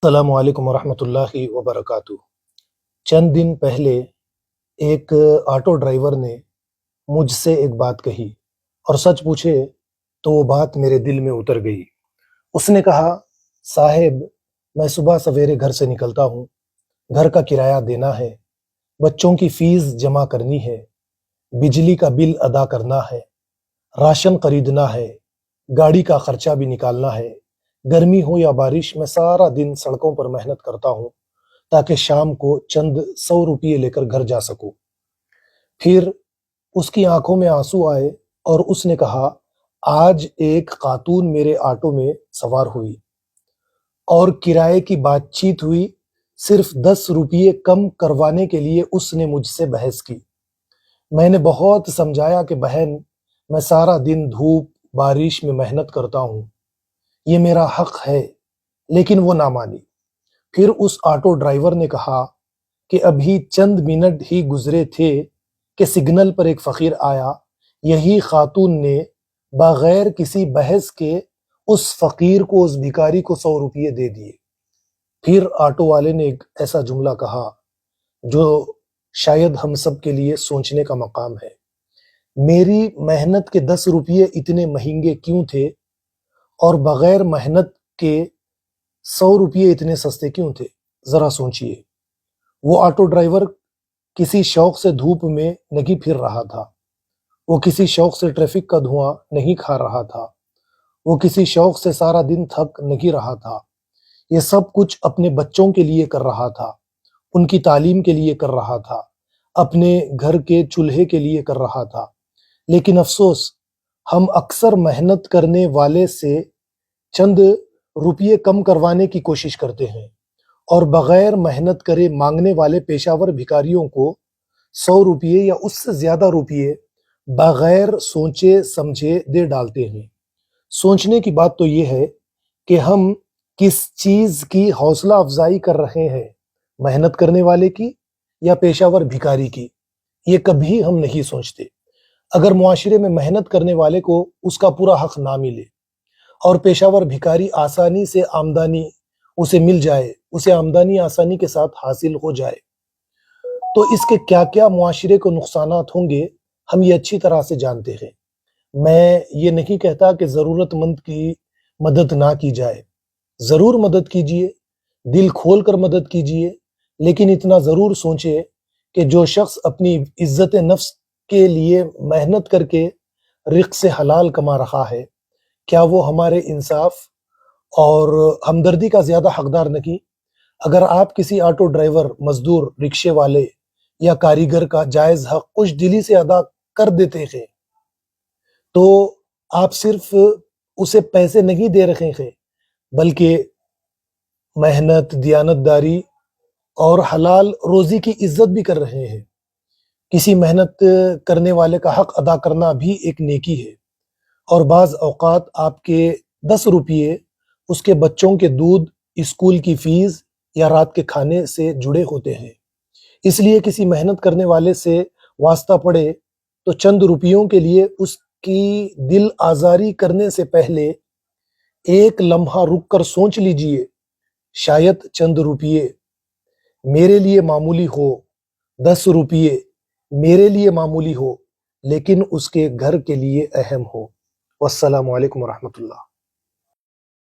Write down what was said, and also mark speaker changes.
Speaker 1: السلام علیکم ورحمۃ اللہ وبرکاتہ۔ چند دن پہلے ایک آٹو ڈرائیور نے مجھ سے ایک بات کہی اور سچ پوچھے تو وہ بات میرے دل میں اتر گئی۔ اس نے کہا، صاحب میں صبح سویرے گھر سے نکلتا ہوں، گھر کا کرایہ دینا ہے، بچوں کی فیس جمع کرنی ہے، بجلی کا بل ادا کرنا ہے، راشن خریدنا ہے، گاڑی کا خرچہ بھی نکالنا ہے، گرمی ہو یا بارش میں سارا دن سڑکوں پر محنت کرتا ہوں تاکہ شام کو چند 100 روپئے لے کر گھر جا سکوں۔ پھر اس کی آنکھوں میں آنسو آئے اور اس نے کہا، آج ایک خاتون میرے آٹو میں سوار ہوئی اور کرائے کی بات چیت ہوئی، صرف 10 روپئے کم کروانے کے لیے اس نے مجھ سے بحث کی۔ میں نے بہت سمجھایا کہ بہن، میں سارا دن دھوپ بارش میں محنت کرتا ہوں، یہ میرا حق ہے، لیکن وہ نہ مانی۔ پھر اس آٹو ڈرائیور نے کہا کہ ابھی چند منٹ ہی گزرے تھے کہ سگنل پر ایک فقیر آیا، یہی خاتون نے بغیر کسی بحث کے اس فقیر کو، اس بھکاری کو 100 روپئے دے دیے۔ پھر آٹو والے نے ایک ایسا جملہ کہا جو شاید ہم سب کے لیے سوچنے کا مقام ہے، میری محنت کے 10 روپئے اتنے مہنگے کیوں تھے اور بغیر محنت کے 100 روپئے اتنے سستے کیوں تھے؟ ذرا سوچئے۔ وہ آٹو ڈرائیور کسی شوق سے دھوپ میں نہیں پھر رہا تھا، وہ کسی شوق سے ٹریفک کا دھواں نہیں کھا رہا تھا، وہ کسی شوق سے سارا دن تھک نہیں رہا تھا، یہ سب کچھ اپنے بچوں کے لیے کر رہا تھا، ان کی تعلیم کے لیے کر رہا تھا، اپنے گھر کے چولہے کے لیے کر رہا تھا۔ لیکن افسوس، ہم اکثر محنت کرنے والے سے چند روپئے کم کروانے کی کوشش کرتے ہیں اور بغیر محنت کرے مانگنے والے پیشہ ور بھکاریوں کو 100 روپئے یا اس سے زیادہ روپئے بغیر سوچے سمجھے دے ڈالتے ہیں۔ سوچنے کی بات تو یہ ہے کہ ہم کس چیز کی حوصلہ افزائی کر رہے ہیں، محنت کرنے والے کی یا پیشہ ور بھکاری کی؟ یہ کبھی ہم نہیں سوچتے۔ اگر معاشرے میں محنت کرنے والے کو اس کا پورا حق نہ ملے اور پیشہ ور بھکاری آسانی سے آمدنی اسے مل جائے، اسے آمدنی آسانی کے ساتھ حاصل ہو جائے، تو اس کے کیا کیا معاشرے کو نقصانات ہوں گے ہم یہ اچھی طرح سے جانتے ہیں۔ میں یہ نہیں کہتا کہ ضرورت مند کی مدد نہ کی جائے، ضرور مدد کیجیے، دل کھول کر مدد کیجیے، لیکن اتنا ضرور سوچے کہ جو شخص اپنی عزت نفس کے لیے محنت کر کے رزق سے حلال کما رہا ہے، کیا وہ ہمارے انصاف اور ہمدردی کا زیادہ حقدار نہیں؟ اگر آپ کسی آٹو ڈرائیور، مزدور، رکشے والے یا کاریگر کا جائز حق خوش دلی سے ادا کر دیتے ہیں تو آپ صرف اسے پیسے نہیں دے رہے ہیں بلکہ محنت، دیانتداری اور حلال روزی کی عزت بھی کر رہے ہیں۔ کسی محنت کرنے والے کا حق ادا کرنا بھی ایک نیکی ہے، اور بعض اوقات آپ کے 10 روپئے اس کے بچوں کے دودھ، اسکول کی فیس یا رات کے کھانے سے جڑے ہوتے ہیں۔ اس لیے کسی محنت کرنے والے سے واسطہ پڑے تو چند روپیوں کے لیے اس کی دل آزاری کرنے سے پہلے ایک لمحہ رک کر سوچ لیجئے، شاید چند روپئے میرے لیے معمولی ہو، 10 روپئے میرے لیے معمولی ہو، لیکن اس کے گھر کے لیے اہم ہو۔ والسلام علیکم ورحمۃ اللہ۔